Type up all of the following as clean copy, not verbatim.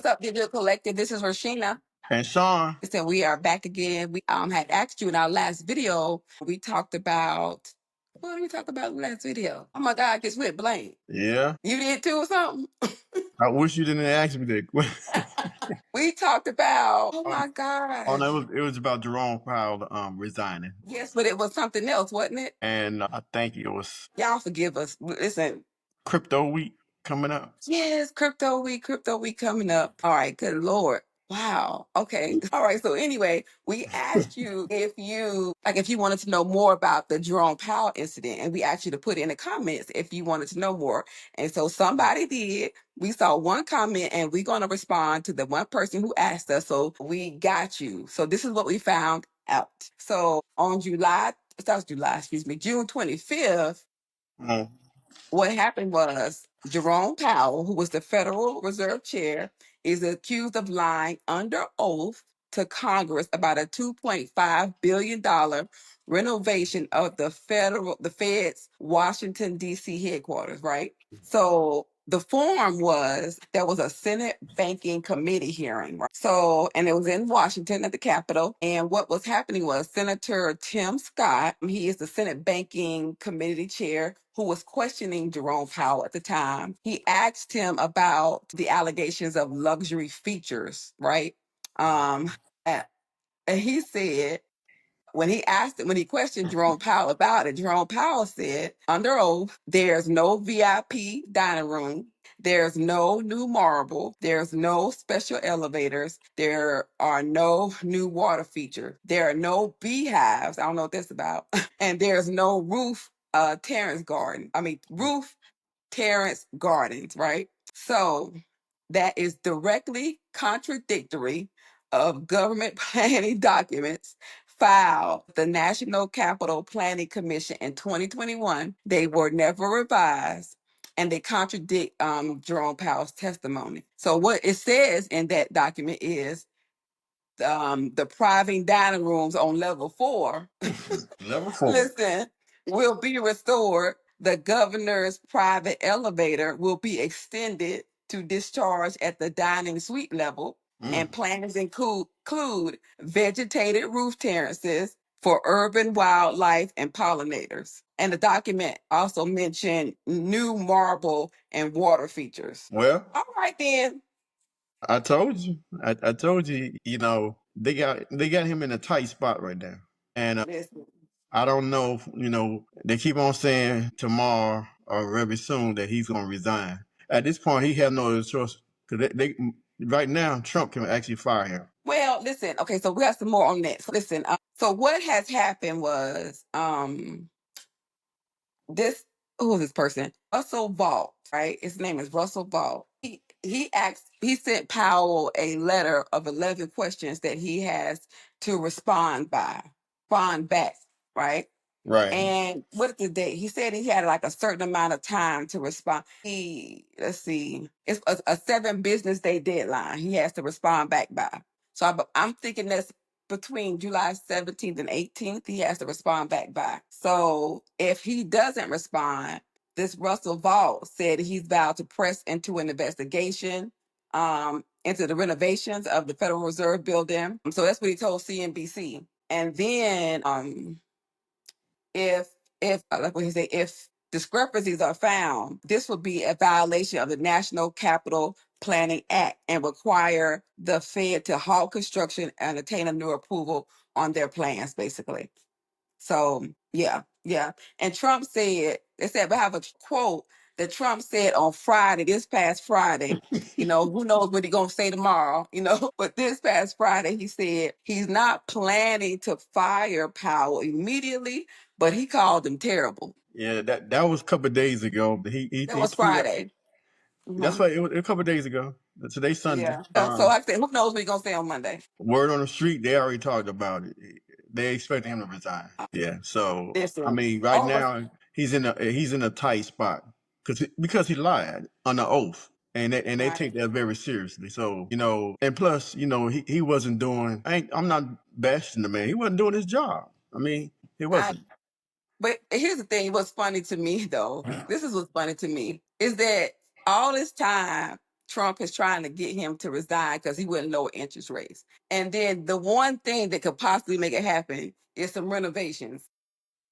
What's up, Digital Collective? This is Rashina. And Sean. So we are back again. We had asked you in our last video. We talked about what did we talk about in the last video? Oh my God, I just went blank. Yeah. You did too or something? I wish you didn't ask me that. We talked about oh my God. Oh no, it was about Jerome Powell resigning. Yes, but it was something else, wasn't it? And I think it was Y'all forgive us. Listen. Crypto Week coming up. Yes, crypto week coming up. All right, good Lord. Wow. Okay. All right. So anyway, we asked you if you wanted to know more about the Jerome Powell incident, and we asked you to put in the comments if you wanted to know more. And so somebody did. We saw one comment, and we're going to respond to the one person who asked us. So we got you. So this is what we found out. So on June 25th, what happened was Jerome Powell, who was the Federal Reserve Chair, is accused of lying under oath to Congress about a $2.5 billion renovation of the Fed's Washington, D.C. headquarters, right? So the form was there was a Senate Banking Committee hearing, right? So, and it was in Washington at the Capitol. And what was happening was Senator Tim Scott, he is the Senate Banking Committee chair, who was questioning Jerome Powell at the time. He asked him about the allegations of luxury features, right? And he said, when he questioned Jerome Powell about it, Jerome Powell said under oath, there's no VIP dining room. There's no new marble. There's no special elevators. There are no new water features. There are no beehives. I don't know what that's about. And there's no roof terrace gardens, right? So that is directly contradictory of government planning documents filed with the National Capital Planning Commission in 2021. They were never revised and they contradict Jerome Powell's testimony. So what it says in that document is the private dining rooms on level 4 Level 4. listen, will be restored. The governor's private elevator will be extended to discharge at the dining suite level, and plans include vegetated roof terraces for urban wildlife and pollinators. And the document also mentioned new marble and water features. Well, All right then. I told you. I told you, they got him in a tight spot right now. And Listen. I don't know if, they keep on saying tomorrow or very soon that he's going to resign. At this point, he has no other choice because they right now Trump can actually fire him. Well, listen. Okay, so we have some more on that. So listen. So what has happened was this. Who is this person? Russell Vought, right? His name is Russell Vought. He sent Powell a letter of 11 questions that he has to respond back, right? Right. And what's the date? He said he had like a certain amount of time to respond. Let's see, it's a 7 business day deadline. He has to respond back by. So I'm thinking that's between July 17th and 18th. He has to respond back by. So if he doesn't respond, this Russell Vought said he's vowed to press into an investigation into the renovations of the Federal Reserve building. So that's what he told CNBC. And then if like what he say, if discrepancies are found, this would be a violation of the National Capital Planning Act and require the Fed to halt construction and obtain a new approval on their plans, basically. So yeah. And Trump said, they said we have a quote that Trump said on Friday, this past Friday. Who knows what he's gonna say tomorrow, but this past Friday he said he's not planning to fire Powell immediately, but he called him terrible. Yeah, that was a couple of days ago. That was Friday. That's right. It was a couple of days ago. Today's Sunday. Yeah. So I said, who knows what he's gonna say on Monday? Word on the street, they already talked about it. They expect him to resign. Yeah. So Listen, I mean, right now he's in a tight spot because he lied on the oath. And they take that very seriously. So, and plus, he wasn't doing, I'm not bashing the man. He wasn't doing his job. I mean, he wasn't. But here's the thing, what's funny to me though, this is what's funny to me, is that all this time Trump is trying to get him to resign because he wouldn't lower interest rates. And then the one thing that could possibly make it happen is some renovations.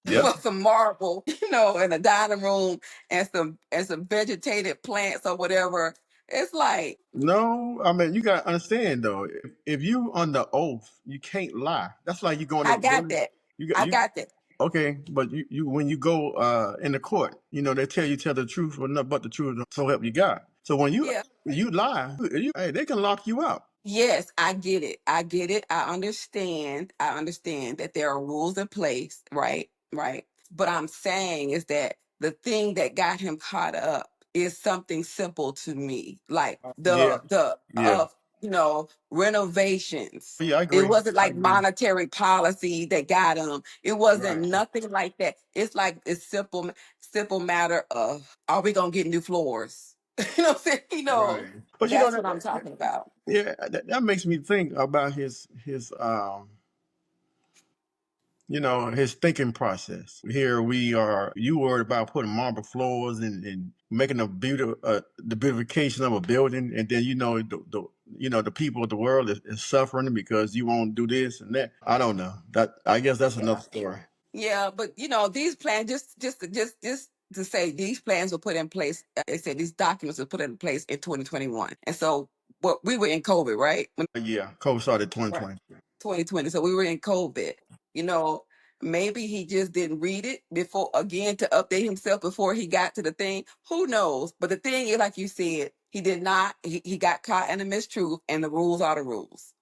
Yep. With some marble, in a dining room and some vegetated plants or whatever. It's like, No, I mean you gotta understand though. If you under oath, you can't lie. That's like you going I to got that. I you got that. okay, but you when you go in the court, they tell you tell the truth or nothing but the truth, so help you God. So when Yeah. you lie, hey, they can lock you out. Yes, I get it. I get it. I understand. I understand that there are rules in place, right? Right. But I'm saying is that the thing that got him caught up is something simple to me. Like Yeah, the yeah, renovations. yeah. I It agree. wasn't I like agree. monetary policy that got him. It wasn't Right, nothing like that. It's like it's simple matter of, are we gonna get new floors? You know what I'm saying? right. But That's what I'm talking about. yeah, that makes me think about his his thinking process. Here we are, you worried about putting marble floors and making the beautification of a building, and then the people of the world is suffering because you won't do this and that. I don't know. I guess that's Yeah. another story. Yeah, but these plans, just to say, these plans were put in place. They said these documents were put in place in 2021, and so we were in COVID, right? Yeah, COVID started Right. 2020. 2020. So we were in COVID. You know, maybe he just didn't read it before, again, to update himself before he got to the thing. Who knows? But the thing is, like you said, he did not. He got caught in a mistruth, and the rules are the rules.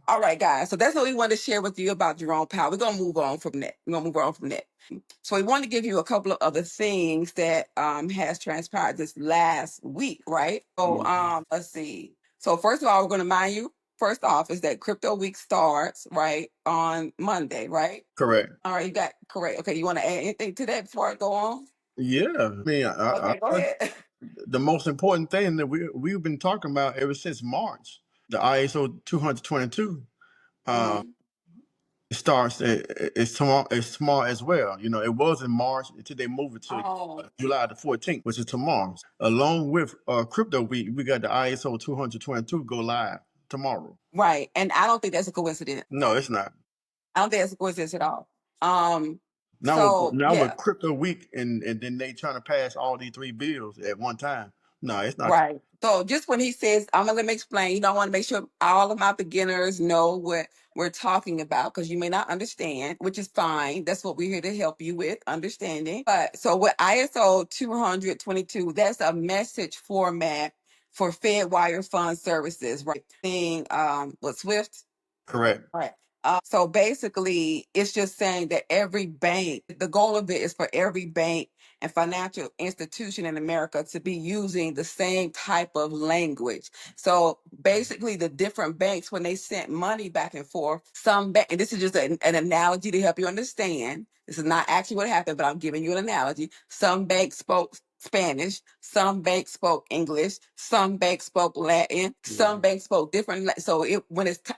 All right, guys. So that's what we wanted to share with you about Jerome Powell. We're gonna move on from that. So we want to give you a couple of other things that has transpired this last week, right? So let's see. So first of all, we're going to remind you. First off, is that Crypto Week starts right on Monday, right? Correct. All right, you got correct. Okay, you want to add anything to that before I go on? Yeah, I mean, Okay, go ahead. the most important thing that we've been talking about ever since March, the ISO 222. Mhm. Starts it's tomorrow. It's tomorrow as well. It was in March until they moved it to Oh, July the 14th, which is tomorrow. Along with Crypto Week, we got the ISO 222 go live tomorrow. right. And I don't think that's a coincidence. No, it's not. I don't think that's a coincidence at all. Um, Now, so now yeah. with Crypto Week, and then they trying to pass all these three bills at one time. No, it's not. Right. So just when he says, I'm gonna let me explain, I want to make sure all of my beginners know what we're talking about because you may not understand, which is fine. That's what we're here to help you with, understanding. But so with ISO 222, that's a message format for Fed wire fund services, right? Thing with Swift. Correct. Right. So basically, it's just saying that every bank, the goal of it is for every bank and financial institution in America to be using the same type of language. So basically, the different banks, when they sent money back and forth, some bank, and this is just an analogy to help you understand. This is not actually what happened, but I'm giving you an analogy. Some banks spoke Spanish, some banks spoke English, some banks spoke Latin, some banks spoke different. So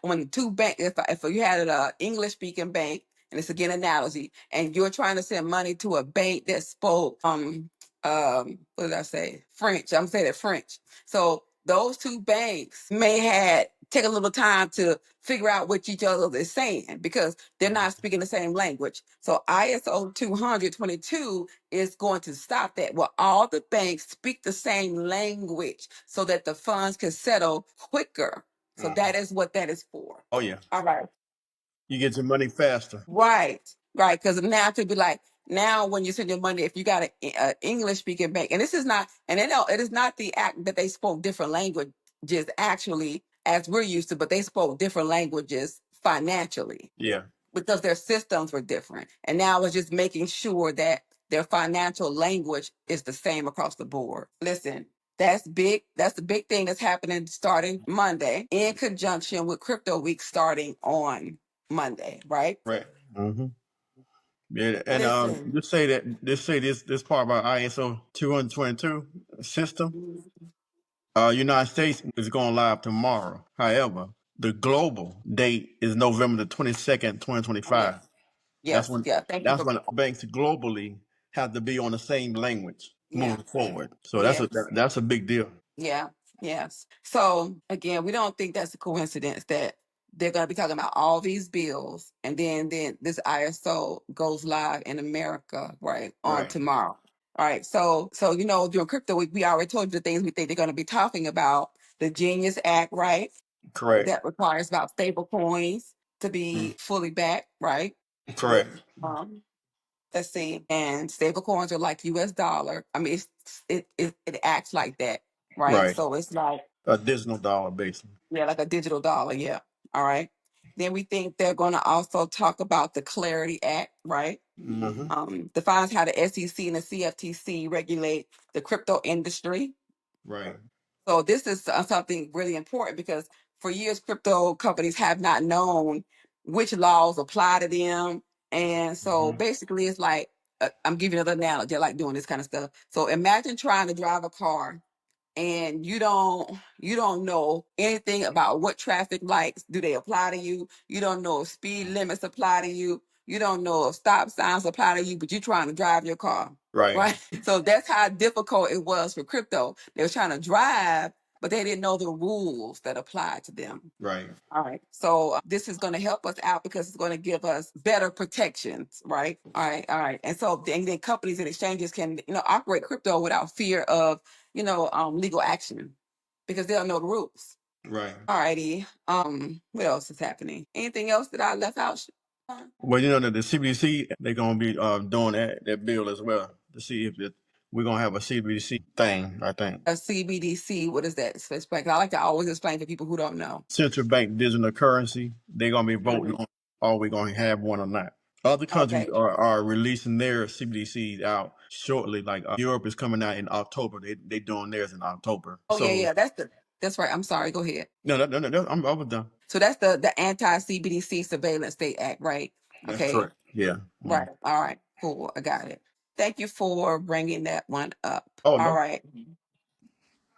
when two banks, if you had an English speaking bank, and it's again analogy, and you're trying to send money to a bank that spoke what did I say? French. I'm saying that French. So those two banks may had take a little time to figure out what each other is saying because they're not speaking the same language. So ISO 222 is going to stop that. Well, all the banks speak the same language so that the funds can settle quicker. So that is what that is for. Oh yeah, All right. you get your money faster. Right, right. Because now to be like now when you send your money, if you got an English speaking bank, and this is not, and they know it is not the act that they spoke different languages actually as we're used to, but they spoke different languages financially Yeah. because their systems were different. And now it's just making sure that their financial language is the same across the board. Listen, that's big. That's the big thing that's happening starting Monday in conjunction with Crypto Week starting on Monday, right? Right. Mm-hmm. Yeah, and Listen. just say this part about ISO 222 system. United States is going live tomorrow. However, the global date is November the 22nd, Oh, yeah. 2025. That's Yes. when Yeah. Thank you that's for. when all banks globally have to be on the same language Yeah. moving forward. So Yes. that's a big deal. Yeah. Yes. So again, we don't think that's a coincidence that they're going to be talking about all these bills, and then this ISO goes live in America right on tomorrow. All right. So during crypto week, we already told you the things we think they're going to be talking about. The Genius Act, right? Correct. That requires about stable coins to be fully backed, right? Correct. Um, let's see. And stable coins are like US dollar. I mean, it acts like that, right? Right. So it's like, A digital dollar, basically. yeah, like a digital dollar. Yeah. All right. Then we think they're going to also talk about the Clarity Act, right? Defines how the SEC and the CFTC regulate the crypto industry. Right. So this is something really important because for years, crypto companies have not known which laws apply to them. And so basically, it's like, I'm giving you another analogy. I like doing this kind of stuff. So imagine trying to drive a car and you don't know anything about what traffic lights do they apply to you. You don't know if speed limits apply to you. You don't know if stop signs apply to you, but you're trying to drive your car. Right. Right. So that's how difficult it was for crypto. They were trying to drive, but they didn't know the rules that apply to them. Right. All right. So this is going to help us out because it's going to give us better protections, right? All right. All right. And so then companies and exchanges can, operate crypto without fear of, legal action because they'll know the rules. Right. All righty. What else is happening? Anything else that I left out? Well, you know that the CBDC, they're gonna be doing that bill as well to see if we're gonna have a CBDC thing. I think A CBDC, what is that? So explain. 'Cause I like to always explain to people who don't know. central bank digital currency. They're gonna be voting on are we gonna have one or not. Other countries Okay. are releasing their CBDCs out shortly. Like Europe is coming out in October. They doing theirs in October. Oh So yeah. That's right. I'm sorry. Go ahead. no, I was done. So that's the Anti-CBDC Surveillance State Act, right? That's Okay. correct. Yeah. Right. All right. Cool. I got it. Thank you for bringing that one up. Oh All no. right.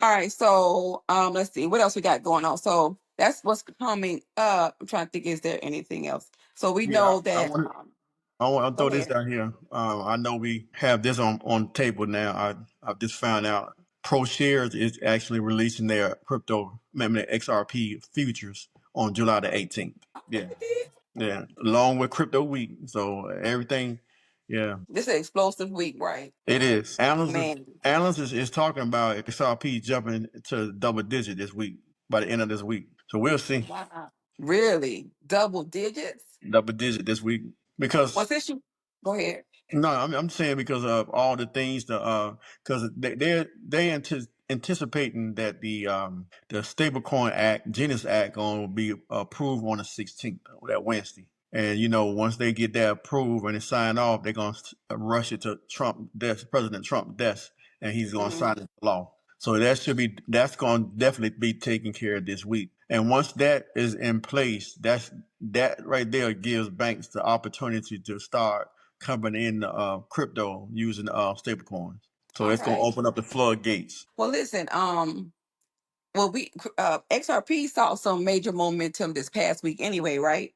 All right. So let's see what else we got going on. So that's what's coming up. I'm trying to think, is there anything else? So we Yeah, know I that want I want to go throw this ahead. down here. I know we have this on table now. I just found out ProShares is actually releasing their crypto, their XRP futures on July the 18th. Yeah, yeah, along with Crypto Week. So everything, yeah, This is an explosive week, right? it is. Man. Analysts is talking about XRP jumping to double digit this week by the end of this week. So we'll see Wow. Really? Double digits? double digit this week because What's this? Go ahead. no, I'm saying because of all the things because they anticipating that the stablecoin act, Genius Act, going to be approved on the 16th, that Wednesday. And once they get that approved and it's signed off, they're gonna rush it to President Trump desk, and he's gonna sign it into law. So that's gonna definitely be taken care of this week. And once that is in place, that right there gives banks the opportunity to start coming in crypto using stablecoins. So All it's gonna right. open up the floodgates. Well, listen, well, we XRP saw some major momentum this past week anyway, right?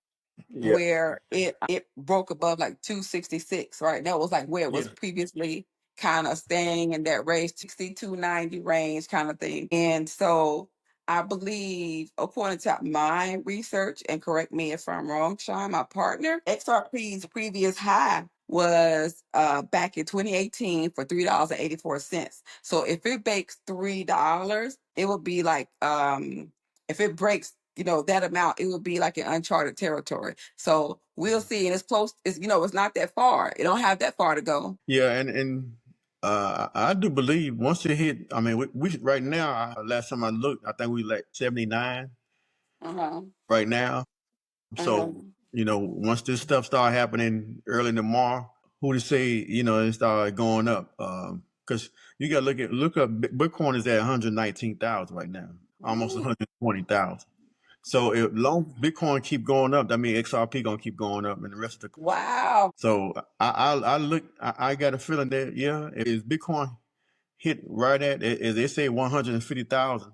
Yeah. Where it broke above like 266, right? That was like where it was previously kind of staying in that range, 6290 range kind of thing. And so I believe, according to my research, and correct me if I'm wrong, Sean, my partner, XRP's previous high was back in 2018 for $3.84. So if it breaks $3, it would be like if it breaks that amount, it would be like an uncharted territory. So we'll see. And it's close, it's not that far. It don't have that far to go. Yeah, and I do believe once it hit, I mean, we right now. Last time I looked, I think we like 79 Uh-huh. right now. Uh-huh. So once this stuff start happening early tomorrow, who to say it start going up? Because you got to look up. Bitcoin is at 119,000 right now, almost Ooh. 120,000. So if long Bitcoin keep going up, that means XRP gonna keep going up, and the rest of the. Wow. So I look. I got a feeling that if Bitcoin hit right at as they say 150,000,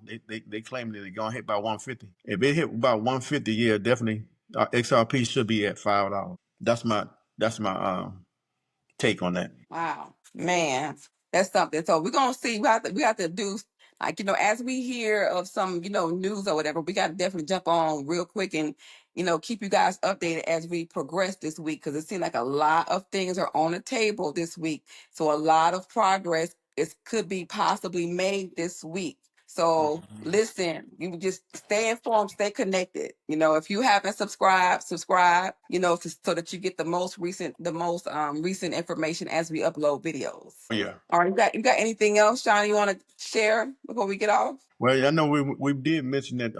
they claim that they're gonna hit by 150. If it hit about 150, yeah, definitely XRP should be at $5. That's my take on that. Wow. Man, that's something. So we're gonna see. We have to do Like, as we hear of some, news or whatever, we got to definitely jump on real quick and, keep you guys updated as we progress this week. Cause it seems like a lot of things are on the table this week. So a lot of progress could be possibly made this week. So listen, you just stay informed, stay connected. If you haven't subscribed, subscribe, so that you get the most recent recent information as we upload videos. Yeah. All right, you got anything else, Sean, you want to share before we get off? Well, I know we did mention that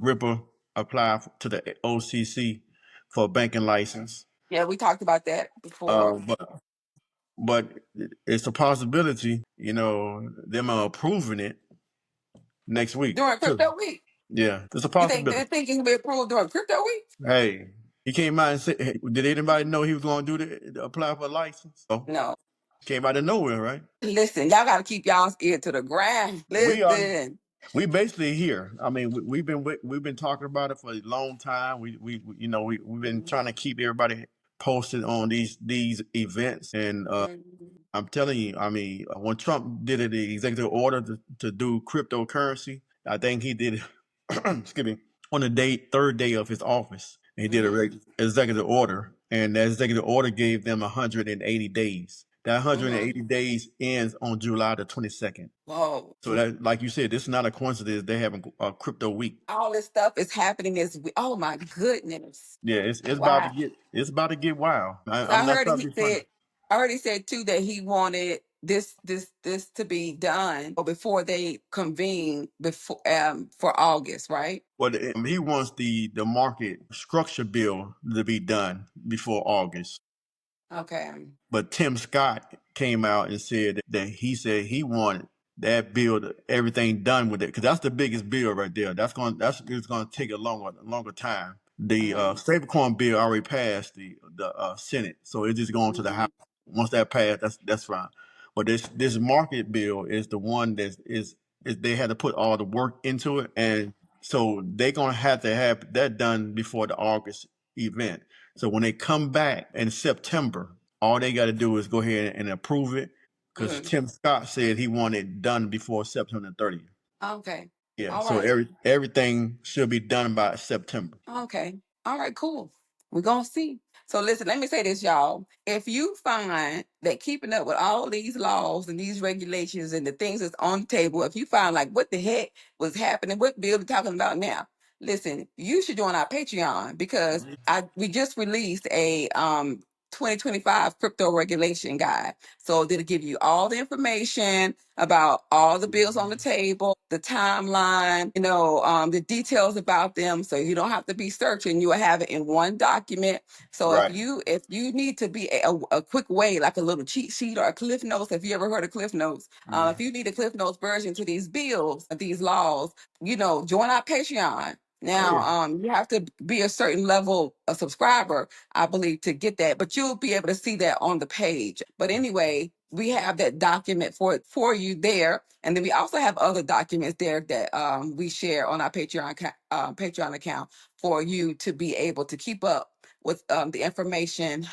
Ripple applied to the OCC for a banking license. Yeah, we talked about that before. But it's a possibility, them approving it next week During too. crypto week. Yeah, it's a You think possibility. it can be approved during crypto week? Hey, he came out and said, hey, did anybody know he was going to apply for a license? Oh, No. came out of nowhere, right? Listen, y'all got to keep y'all's ear to the ground. We are. Listen. We basically here. I mean, we've been talking about it for a long time. We've been trying to keep everybody posted on these events, and I'm telling you, I mean, when Trump did the executive order to do cryptocurrency, I think he did it. Excuse me, on the third day of his office, and he did a executive order, and that executive order gave them 180 days. That 180 days ends on July the 22nd. Whoa. So that, like you said, this is not a coincidence. They having a crypto week. All this stuff is happening this week. Oh my goodness. Yeah, it's Wow. about to get wild. I I'm not heard trying to be funny. I heard he said too that he wanted this to be done before they convene for August, right? Well, he wants the market structure bill to be done before August. Okay. But Tim Scott came out and said that he said he wanted that bill, everything done with it, because that's the biggest bill right there. That's it's going to take a longer time. The stablecoin bill already passed the Senate, so it's just going to the House. Once that passed, that's fine. But this market bill is the one that is they had to put all the work into it, and so they're gonna have to have that done before the August event. So when they come back in September, all they got to do is go ahead and approve it, because Tim Scott said he wanted it done before September 30th. Okay. Yeah, All so right. everything should be done by September. Okay. All right, cool. We're going to see. So listen, let me say this, y'all. If you find that keeping up with all these laws and these regulations and the things that's on the table, if you find like what the heck was happening, what bill we're talking about now, listen, you should join our Patreon because we just released a 2025 crypto regulation guide. So it'll give you all the information about all the bills on the table, the timeline, the details about them. So you don't have to be searching. You will have it in one document. So Right. if you need to be a quick way, like a little cheat sheet or a Cliff Notes, if you ever heard of Cliff Notes, if you need a Cliff Notes version to these bills, these laws, join our Patreon. Now, you have to be a certain level of subscriber, I believe, to get that, but you'll be able to see that on the page. But anyway, we have that document for you there, and then we also have other documents there that we share on our Patreon account for you to be able to keep up with the information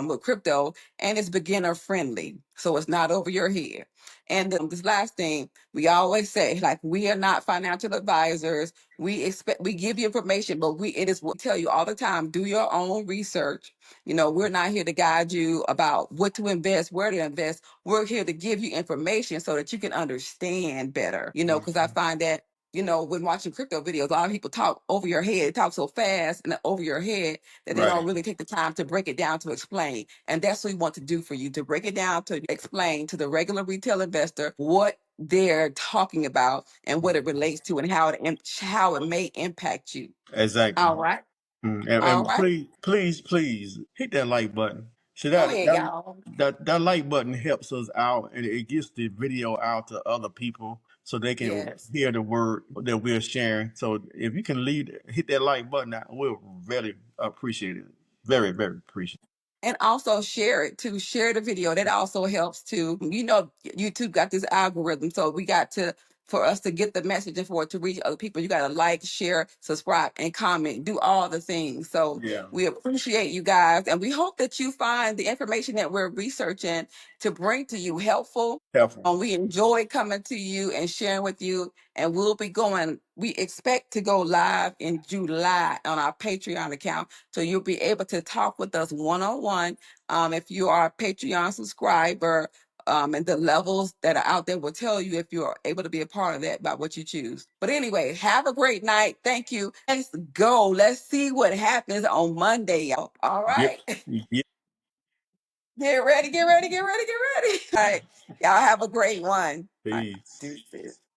with crypto, and it's beginner friendly, so it's not over your head. And this last thing, we always say, like, we are not financial advisors. We give you information, but it is what we tell you all the time: do your own research. We're not here to guide you about what to invest, where to invest. We're here to give you information so that you can understand better. Because I find that when watching crypto videos, a lot of people talk over your head. They talk so fast and over your head that they don't really take the time to break it down to explain. And that's what we want to do for you, to break it down, to explain to the regular retail investor what they're talking about and what it relates to and how it may impact you. Exactly. All right. All And right. please hit that like button. So Go ahead, y'all. that like button helps us out, and it gets the video out to other people so they can Yes. hear the word that we're sharing. So if you can hit that like button, we'll really appreciate it. Very, very appreciate it. And also share it too. Share the video. That also helps too. YouTube got this algorithm, so we got to for us to get the message and for it to reach other people. You got to like, share, subscribe, and comment, do all the things. So Yeah. we appreciate you guys. And we hope that you find the information that we're researching to bring to you helpful. We enjoy coming to you and sharing with you. And we expect to go live in July on our Patreon account. So you'll be able to talk with us one-on-one. If you are a Patreon subscriber, and the levels that are out there will tell you if you're able to be a part of that by what you choose. But anyway, have a great night. Thank you. Let's go. Let's see what happens on Monday, y'all. All right. Yep. Get ready, get ready, get ready, get ready. All right. Y'all have a great one. Peace. Deuces.